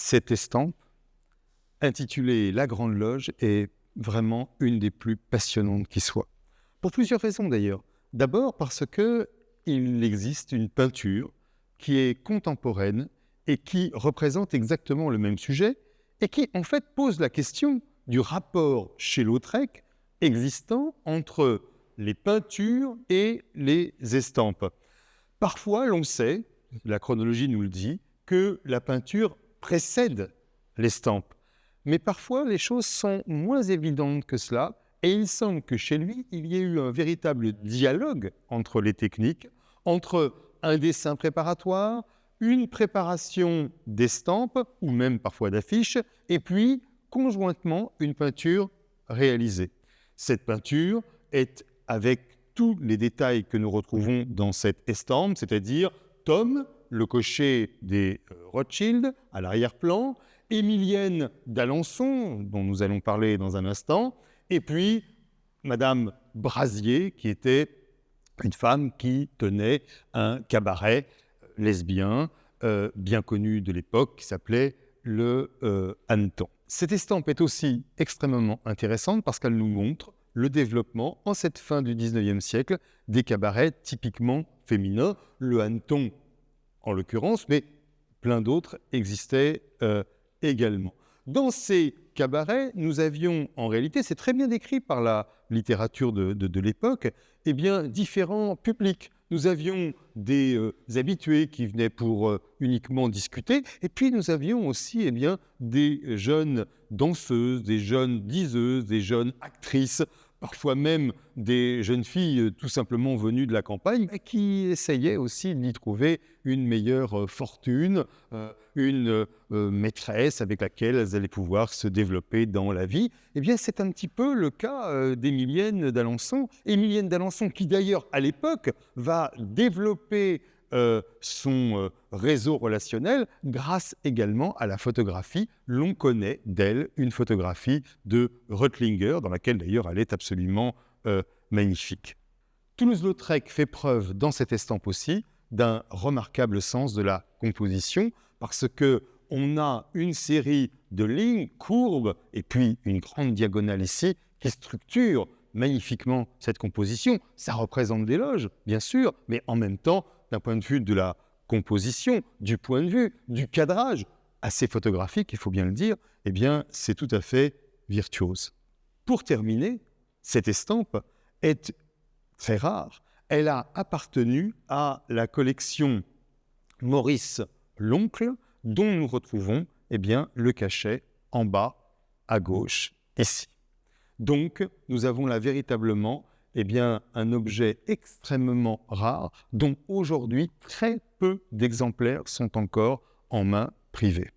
Cette estampe, intitulée La Grande Loge, est vraiment une des plus passionnantes qui soit. Pour plusieurs raisons d'ailleurs. D'abord parce qu'il existe une peinture qui est contemporaine et qui représente exactement le même sujet et qui en fait pose la question du rapport chez Lautrec existant entre les peintures et les estampes. Parfois, l'on sait, la chronologie nous le dit, que la peinture précède l'estampe. Mais parfois, les choses sont moins évidentes que cela, et il semble que chez lui, il y ait eu un véritable dialogue entre les techniques, entre un dessin préparatoire, une préparation d'estampes, ou même parfois d'affiches, et puis, conjointement, une peinture réalisée. Cette peinture est avec tous les détails que nous retrouvons dans cette estampe, c'est-à-dire Tom, le cocher des Rothschild, à l'arrière-plan, Émilienne d'Alençon, dont nous allons parler dans un instant, et puis Madame Brasier, qui était une femme qui tenait un cabaret lesbien bien connu de l'époque, qui s'appelait le Hanneton. Cette estampe est aussi extrêmement intéressante parce qu'elle nous montre le développement, en cette fin du XIXe siècle, des cabarets typiquement féminins. Le Hanneton, en l'occurrence, mais plein d'autres existaient également. Dans ces cabarets, nous avions en réalité, c'est très bien décrit par la littérature de l'époque, eh bien, différents publics. Nous avions des habitués qui venaient pour uniquement discuter, et puis nous avions aussi eh bien, des jeunes danseuses, des jeunes diseuses, des jeunes actrices, parfois même des jeunes filles tout simplement venues de la campagne, qui essayaient aussi d'y trouver une meilleure fortune, une maîtresse avec laquelle elles allaient pouvoir se développer dans la vie. Eh bien, c'est un petit peu le cas d'Émilienne d'Alençon. Émilienne d'Alençon, qui d'ailleurs, à l'époque, va développer son réseau relationnel grâce également à la photographie. L'on connaît d'elle une photographie de Reutlinger, dans laquelle d'ailleurs elle est absolument magnifique. Toulouse-Lautrec fait preuve dans cette estampe aussi d'un remarquable sens de la composition, parce qu'on a une série de lignes, courbes, et puis une grande diagonale ici, qui structure magnifiquement cette composition. Ça représente des loges, bien sûr, mais en même temps, d'un point de vue de la composition, du point de vue du cadrage, assez photographique, il faut bien le dire, eh bien, c'est tout à fait virtuose. Pour terminer, cette estampe est très rare. Elle a appartenu à la collection Maurice l'Oncle, dont nous retrouvons eh bien, le cachet en bas à gauche, ici. Donc, nous avons là véritablement eh bien, un objet extrêmement rare, dont aujourd'hui très peu d'exemplaires sont encore en main privée.